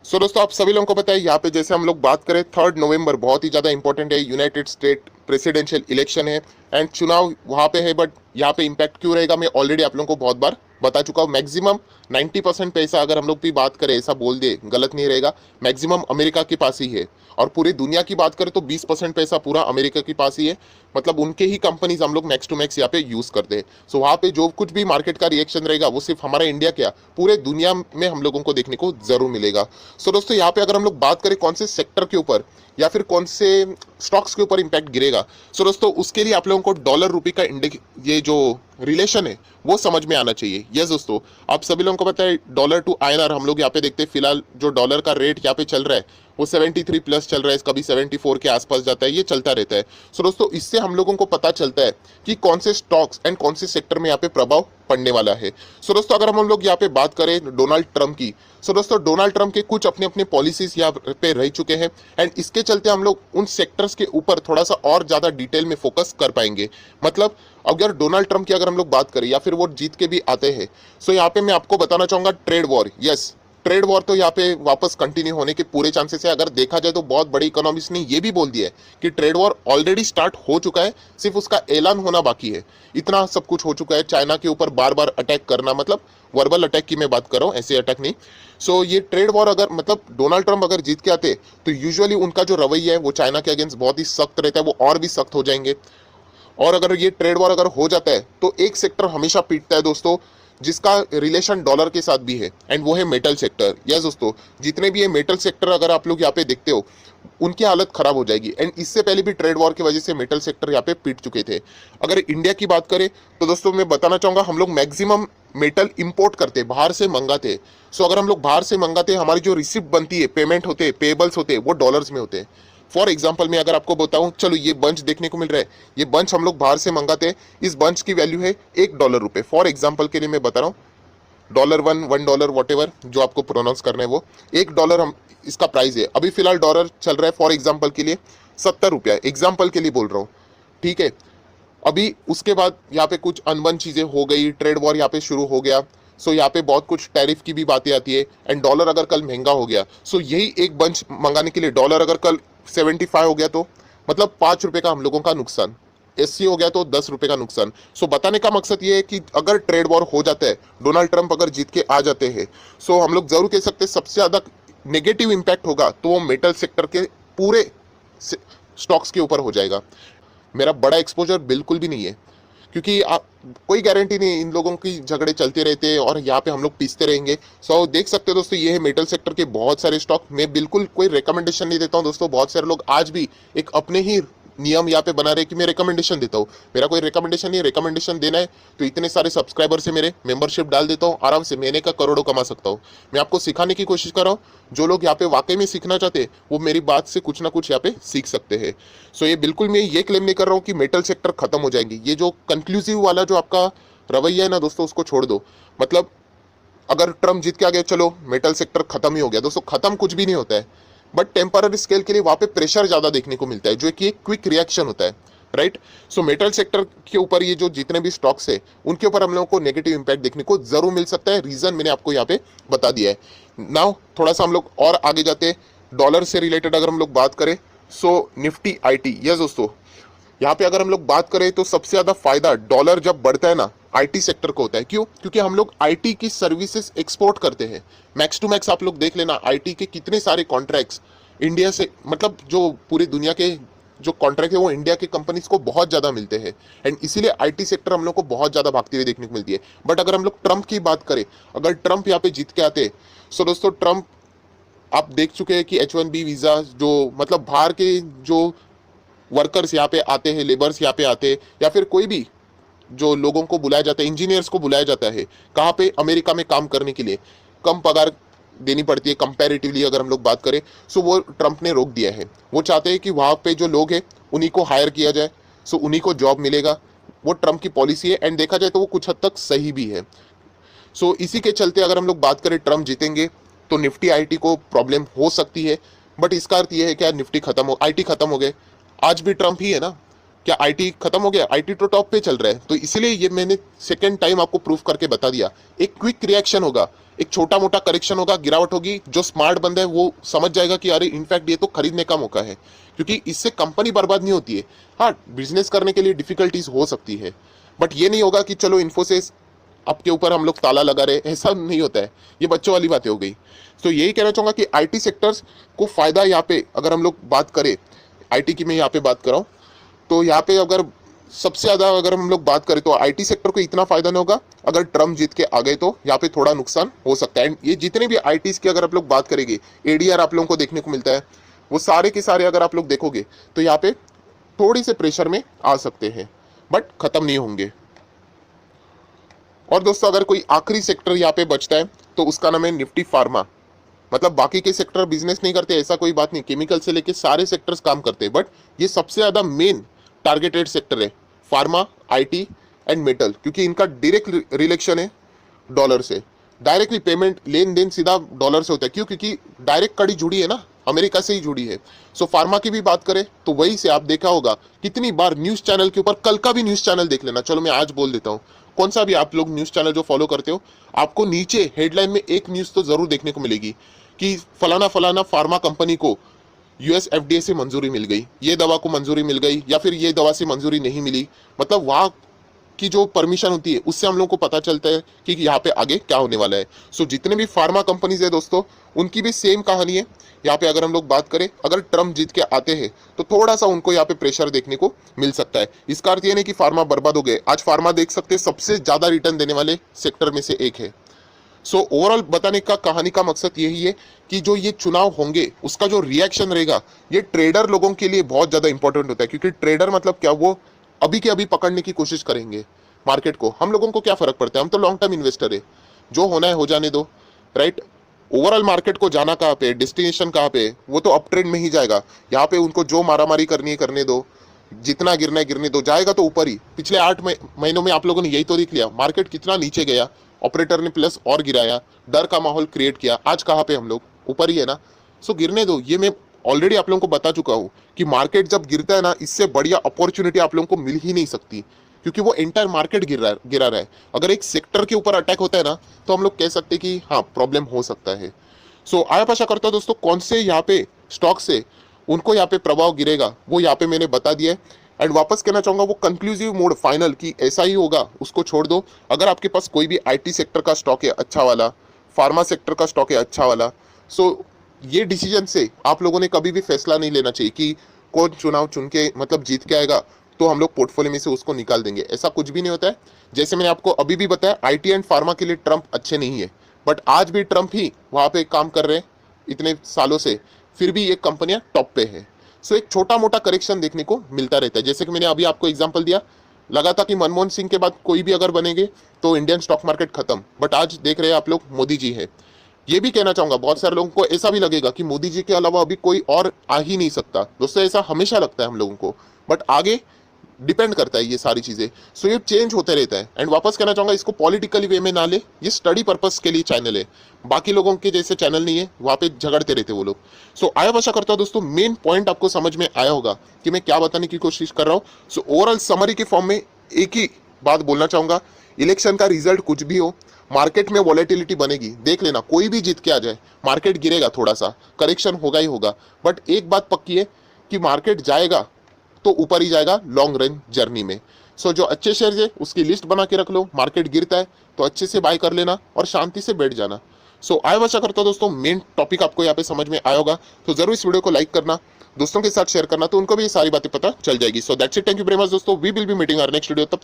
सो दोस्तों आप सभी लोगों को पता है यहाँ पे जैसे हम लोग बात करें 3 नवंबर बहुत ही ज़्यादा इंपॉर्टेंट है। यूनाइटेड स्टेट प्रेसिडेंशियल इलेक्शन है एंड चुनाव वहाँ पे है। बट यहाँ पे इम्पैक्ट क्यों रहेगा मैं ऑलरेडी आप लोगों को बहुत बार बता चुका हूँ। मैक्सिमम 90% पैसा अगर हम लोग भी बात करें, ऐसा बोल दे गलत नहीं रहेगा, मैक्सिमम अमेरिका के पास ही है। और पूरी दुनिया की बात करें तो 20% पैसा पूरा अमेरिका के पास ही है। मतलब उनके ही कंपनीज हम लोग मैक्स टू मैक्स यहाँ पे यूज़ करते हैं। सो वहाँ पे जो कुछ भी मार्केट का रिएक्शन रहेगा वो सिर्फ हमारा इंडिया क्या पूरे दुनिया में हम लोगों को देखने को जरूर मिलेगा। सो दोस्तों यहाँ पे अगर हम लोग बात करें कौन से सेक्टर के ऊपर या फिर कौन से स्टॉक्स के ऊपर इंपैक्ट गिरेगा, सो दोस्तों उसके लिए आप लोगों को डॉलर रुपये का इंडेक्स ये जो रिलेशन है वो समझ में आना चाहिए। यस दोस्तों, आप सभी लोगों को पता है डॉलर टू आईएनआर हम लोग यहाँ पे देखते हैं फिलहाल जो डॉलर का रेट यहाँ पे चल रहा है वो 73 प्लस चल रहा है, कभी 74 के आसपास जाता है, ये चलता रहता है। सो दोस्तों इससे हम लोगों को पता चलता है कि कौन से स्टॉक्स एंड कौन से सेक्टर में यहाँ पे प्रभाव पड़ने वाला है। सो दोस्तों अगर हम लोग यहाँ पे बात करें डोनाल्ड ट्रंप की, सो दोस्तों डोनाल्ड ट्रंप के कुछ अपने अपने पॉलिसीज यहाँ पे रह चुके हैं एंड इसके चलते हम लोग उन सेक्टर्स के ऊपर थोड़ा सा और ज्यादा डिटेल में फोकस कर पाएंगे। मतलब अगर डोनाल्ड ट्रंप की अगर हम लोग बात करें या फिर वो जीत के भी आते हैं, सो यहाँ पे मैं आपको बताना चाहूंगा trade war, yes trade war तो यहाँ पे वापस कंटिन्यू होने के पूरे चांसेस है। अगर देखा जाए तो बहुत बड़ी इकोनॉमिस्ट ने ये भी बोल दिया है कि ट्रेड वॉर ऑलरेडी स्टार्ट हो चुका है, सिर्फ उसका ऐलान होना बाकी है। इतना सब कुछ हो चुका है, चाइना के ऊपर बार बार अटैक करना, मतलब वर्बल अटैक की मैं बात कर रहा हूँ, ऐसे अटैक नहीं। सो ये ट्रेड वॉर अगर मतलब डोनाल्ड ट्रंप अगर जीत के आते तो यूजुअली उनका जो रवैया है वो चाइना के अगेंस्ट बहुत ही सख्त रहता है, वो और भी सख्त हो जाएंगे। और अगर ये ट्रेड वॉर अगर हो जाता है तो एक सेक्टर हमेशा पीटता है दोस्तों, जिसका रिलेशन डॉलर के साथ भी है एंड वो है मेटल सेक्टर। यस दोस्तों, जितने भी ये मेटल सेक्टर अगर आप लोग यहाँ पे देखते हो उनकी हालत खराब हो जाएगी एंड इससे पहले भी ट्रेड वॉर की वजह से मेटल सेक्टर यहाँ पे पीट चुके थे। अगर इंडिया की बात करें तो दोस्तों मैं बताना चाहूंगा हम लोग मैक्सिमम मेटल इंपोर्ट करते, बाहर से मंगाते। सो अगर हम लोग बाहर से मंगाते हमारी जो रिसिप्ट बनती है, पेमेंट होते, पेबल्स होते, वो डॉलर्स में होते हैं। फॉर एग्जाम्पल मैं अगर आपको बताऊं, चलो ये बंच देखने को मिल रहा है, ये बंच हम लोग बाहर से मंगाते हैं, इस बंच की वैल्यू है $1 फॉर एग्जाम्पल के लिए मैं बता रहा हूँ, $1 वॉट एवर जो आपको प्रोनाउंस करना है वो $1 हम इसका प्राइस है। अभी फिलहाल डॉलर चल रहा है फॉर एग्जाम्पल के लिए ₹70, एग्जाम्पल के लिए बोल रहा हूँ, ठीक है। अभी उसके बाद यहाँ पे कुछ अनबन चीजें हो गई, ट्रेड वॉर यहाँ पे शुरू हो गया। सो यहाँ पे बहुत कुछ टैरिफ की भी बातें आती है एंड डॉलर अगर कल महंगा हो गया, सो यही एक बंच मंगाने के लिए डॉलर अगर कल 75 हो गया तो मतलब ₹5 का हम लोगों का नुकसान, 80 हो गया तो ₹10 का नुकसान। सो बताने का मकसद ये है कि अगर ट्रेड वॉर हो जाता है, डोनाल्ड ट्रंप अगर जीत के आ जाते हैं, सो हम लोग जरूर कह सकते हैं सबसे ज्यादा नेगेटिव इंपैक्ट होगा तो वो मेटल सेक्टर के पूरे स्टॉक्स के ऊपर हो जाएगा। मेरा बड़ा एक्सपोजर बिल्कुल भी नहीं है क्योंकि कोई गारंटी नहीं, इन लोगों की झगड़े चलते रहते हैं और यहाँ पे हम लोग पीसते रहेंगे। सो देख सकते हो दोस्तों ये है मेटल सेक्टर के बहुत सारे स्टॉक। मैं बिल्कुल कोई रिकमेंडेशन नहीं देता हूँ दोस्तों, बहुत सारे लोग आज भी एक अपने ही नियम यहाँ पे बना रहे कि मैं रिकमेंडेशन देता हूँ। मेरा कोई रिकमेंडेशन नहीं है, रिकमेंडेशन देना है तो इतने सारे सब्सक्राइबर से मेरे मेंबरशिप डाल देता हूँ, आराम से महीने का करोड़ों कमा सकता हूँ। मैं आपको सिखाने की कोशिश कर रहा हूँ, जो लोग यहाँ पे वाकई में सीखना चाहते हैं वो मेरी बात से कुछ ना कुछ यहाँ पे सीख सकते हैं। सो ये बिल्कुल मैं ये क्लेम नहीं कर रहा हूँ कि मेटल सेक्टर खत्म हो जाएंगी। ये जो कंक्लूसिव वाला जो आपका रवैया है ना दोस्तों, उसको छोड़ दो। मतलब अगर ट्रम्प जीत के आ गया चलो मेटल सेक्टर खत्म ही हो गया, दोस्तों खत्म कुछ भी नहीं होता है। बट टेम्पररी स्केल के लिए वहां पे प्रेशर ज्यादा देखने को मिलता है जो कि एक क्विक रिएक्शन होता है, राइट। सो मेटल सेक्टर के ऊपर ये जो जितने भी स्टॉक्स है उनके ऊपर हम लोगों को नेगेटिव इंपैक्ट देखने को जरूर मिल सकता है। रीजन मैंने आपको यहाँ पे बता दिया है। नाउ थोड़ा सा हम लोग और आगे जाते हैं, डॉलर से रिलेटेड अगर हम लोग बात करें, सो निफ्टी आईटी, यस दोस्तों यहाँ पे अगर हम लोग बात करें तो सबसे ज्यादा फायदा डॉलर जब बढ़ता है ना आईटी सेक्टर को होता है। क्यों? क्योंकि हम लोग आईटी की सर्विसेज एक्सपोर्ट करते हैं। मैक्स टू मैक्स आप लोग देख लेना, आईटी के कितने सारे कॉन्ट्रैक्ट्स इंडिया से, मतलब जो पूरी दुनिया के जो कॉन्ट्रैक्ट है वो इंडिया के कंपनीज को बहुत ज्यादा मिलते हैं एंड इसीलिए आईटी सेक्टर हम लोग को बहुत ज्यादा भागती हुई देखने को मिलती है। बट अगर हम लोग ट्रंप की बात करें, अगर ट्रंप यहाँ पे जीत के आते, सो दोस्तों ट्रंप आप देख चुके हैं कि H1B वीजा जो मतलब बाहर के जो वर्कर्स यहाँ पे आते हैं, लेबर्स यहाँ पे आते हैं, या फिर कोई भी जो लोगों को बुलाया जाता है, इंजीनियर्स को बुलाया जाता है कहाँ पे, अमेरिका में काम करने के लिए, कम पगार देनी पड़ती है कंपैरेटिवली अगर हम लोग बात करें। सो वो ट्रंप ने रोक दिया है। वो चाहते हैं कि वहाँ पे जो लोग हैं उन्हीं को हायर किया जाए, सो उन्हीं को जॉब मिलेगा। वो ट्रंप की पॉलिसी है एंड देखा जाए तो वो कुछ हद तक सही भी है। सो इसी के चलते अगर हम लोग बात करें ट्रंप जीतेंगे तो निफ्टी आईटी को प्रॉब्लम हो सकती है। बट इसका अर्थ ये है क्या निफ्टी खत्म हो, आईटी खत्म हो गए? आज भी ट्रंप ही है ना, क्या आईटी खत्म हो गया? आईटी तो टॉप पे चल रहा है। तो इसीलिए ये मैंने सेकंड टाइम आपको प्रूफ करके बता दिया, एक क्विक रिएक्शन होगा एक छोटा मोटा करेक्शन होगा, गिरावट होगी, जो स्मार्ट बंदा है वो समझ जाएगा कि अरे इनफैक्ट ये तो खरीदने का मौका है, क्योंकि इससे कंपनी बर्बाद नहीं होती है। हाँ, बिजनेस करने के लिए डिफिकल्टीज हो सकती है, बट ये नहीं होगा कि चलो इन्फोसिस आपके ऊपर हम लोग ताला लगा रहे, ऐसा नहीं होता है। ये बच्चों वाली बातें हो गई। तो यही कहना चाहूंगा कि आईटी सेक्टर्स को फायदा यहाँ पे अगर हम लोग बात करें, आईटी की मैं यहाँ पे बात कर रहा हूँ, तो यहाँ पे अगर सबसे ज्यादा अगर हम लोग बात करें तो आईटी सेक्टर को इतना फायदा नहीं होगा। अगर ट्रम्प जीत के आ गए तो यहाँ पे थोड़ा नुकसान हो सकता है। एंड ये जितने भी आईटीज की अगर आप लोग बात करेंगे, एडीआर आप लोगों को देखने को मिलता है, वो सारे के सारे अगर आप लोग देखोगे तो यहाँ पे थोड़ी से प्रेशर में आ सकते हैं, बट खत्म नहीं होंगे। और दोस्तों अगर कोई आखिरी सेक्टर यहाँ पे बचता है तो उसका नाम है निफ्टी फार्मा। मतलब बाकी के सेक्टर बिजनेस नहीं करते ऐसा कोई बात नहीं, केमिकल से लेके सारे सेक्टर्स काम करते हैं, बट ये सबसे ज्यादा मेन टारगेटेड सेक्टर है फार्मा, आईटी एंड मेटल, क्योंकि इनका डायरेक्ट रिलेशन है डॉलर से। डायरेक्टली पेमेंट लेन देन सीधा डॉलर से होता है, क्यों? क्योंकि डायरेक्ट कड़ी जुड़ी है ना, अमेरिका से ही जुड़ी है। सो फार्मा की भी बात करें तो वही से आप देखा होगा कितनी बार न्यूज चैनल के ऊपर, कल का भी न्यूज चैनल देख लेना, चलो मैं आज बोल देता हूँ, कौन सा भी आप लोग न्यूज चैनल जो फॉलो करते हो, आपको नीचे हेडलाइन में एक न्यूज तो जरूर देखने को मिलेगी कि फलाना फलाना फार्मा कंपनी को यूएस एफडीए से मंजूरी मिल गई, ये दवा को मंजूरी मिल गई, या फिर ये दवा से मंजूरी नहीं मिली। मतलब वहाँ की जो परमिशन होती है उससे हम लोग को पता चलता है कि यहाँ पे आगे क्या होने वाला है। सो जितने भी फार्मा कंपनीज है दोस्तों, उनकी भी सेम कहानी है। यहाँ पे अगर हम लोग बात करें, अगर ट्रम्प जीत के आते हैं तो थोड़ा सा उनको यहाँ पे प्रेशर देखने को मिल सकता है। इसका अर्थ ये नहीं कि फार्मा बर्बाद हो गए। आज फार्मा देख सकते हैं सबसे ज्यादा रिटर्न देने वाले सेक्टर में से एक है। सो ओवरऑल बताने का कहानी का मकसद यही है कि जो ये चुनाव होंगे उसका जो रिएक्शन रहेगा, ये ट्रेडर लोगों के लिए बहुत ज्यादा इंपॉर्टेंट होता है, क्योंकि ट्रेडर मतलब क्या, वो अभी के अभी पकड़ने की कोशिश करेंगे मार्केट को। हम लोगों को क्या फर्क पड़ता है, हम तो लॉन्ग टर्म इन्वेस्टर है, जो होना है हो जाने दो, राइट। ओवरऑल मार्केट को जाना कहाँ पे, डेस्टिनेशन कहाँ पे, वो तो अप ट्रेंड में ही जाएगा। यहाँ पे उनको जो मारामारी करनी है करने दो, जितना गिरना है गिरने दो, जाएगा तो ऊपर ही। पिछले 8 महीनों में आप लोगों ने यही तो देख लिया, मार्केट कितना नीचे गया, ऑपरेटर ने प्लस और गिराया, डर का माहौल क्रिएट किया, आज कहाँ पे हम लोग, ऊपर ही है ना। सो गिरने दो, ये मैं ऑलरेडी आप लोगों को बता चुका हूँ कि मार्केट जब गिरता है ना, इससे बढ़िया अपॉर्चुनिटी आप लोगों को मिल ही नहीं सकती, क्योंकि वो एंटायर मार्केट गिरा रहा है। अगर एक सेक्टर के ऊपर अटैक होता है ना, तो हम लोग कह सकते हैं कि हाँ प्रॉब्लम हो सकता है। सो आया आशा करता हूं दोस्तों, कौन से यहाँ पे स्टॉक से उनको यहाँ पे प्रभाव गिरेगा वो यहाँ पे मैंने बता दिया है। एंड वापस कहना चाहूंगा, वो कंक्लूसिव मोड फाइनल कि ऐसा ही होगा उसको छोड़ दो। अगर आपके पास कोई भी आईटी सेक्टर का स्टॉक है अच्छा वाला, फार्मा सेक्टर का स्टॉक है अच्छा वाला, सो ये डिसीजन से आप लोगों ने कभी भी फैसला नहीं लेना चाहिए कि कौन चुनाव चुन के मतलब जीत के आएगा तो हम लोग पोर्टफोलियो में से उसको निकाल देंगे, ऐसा कुछ भी नहीं होता है। जैसे मैंने आपको अभी भी बताया, आईटी एंड फार्मा के लिए ट्रम्प अच्छे नहीं है, बट आज भी ट्रम्प ही वहाँ पे काम कर रहे हैं इतने सालों से, फिर भी ये कंपनियां टॉप पे है। सो एक छोटा मोटा करेक्शन देखने को मिलता रहता है। जैसे कि मैंने अभी आपको एग्जांपल दिया, लगा था कि मनमोहन सिंह के बाद कोई भी अगर बनेंगे तो इंडियन स्टॉक मार्केट खत्म, बट आज देख रहे हैं आप लोग मोदी जी है। ये भी कहना चाहूंगा, बहुत सारे लोगों को ऐसा भी लगेगा कि मोदी जी के अलावा अभी कोई और आ ही नहीं सकता। दोस्तों ऐसा हमेशा लगता है हम लोगों को, बट आगे डिपेंड करता है ये सारी चीजें। सो ये चेंज होते रहता है। एंड वापस कहना चाहूंगा, इसको पॉलिटिकली वे में ना ले, ये स्टडी पर्पस के लिए चैनल है, बाकी लोगों के जैसे चैनल नहीं है, वहां पे झगड़ते रहते वो लोग। सो आया आशा करता हूं दोस्तों मेन पॉइंट आपको समझ में आया होगा कि मैं क्या बताने की कोशिश कर रहा हूं। सो ओवरऑल समरी के फॉर्म में एक ही बात बोलना चाहूंगा, इलेक्शन का रिजल्ट कुछ भी हो, मार्केट में वॉलेटिलिटी बनेगी, देख लेना, कोई भी जीत के आ जाए, मार्केट गिरेगा, थोड़ा सा करेक्शन होगा ही होगा, बट एक बात पक्की है कि मार्केट जाएगा तो ऊपर ही जाएगा लॉन्ग रन जर्नी में। सो जो अच्छे शेयर है उसकी लिस्ट बना के रख लो, मार्केट गिरता है तो अच्छे से बाय कर लेना और शांति से बैठ जाना। सो आया आशा करता हूं दोस्तों मेन टॉपिक आपको यहाँ पे समझ में आया होगा, तो जरूर इस वीडियो को लाइक करना, दोस्तों के साथ शेयर करना, तो उनको भी ये सारी बातें पता चल जाएगी। So that's it, thank you very much दोस्तों, we will be meeting our next video, तब तक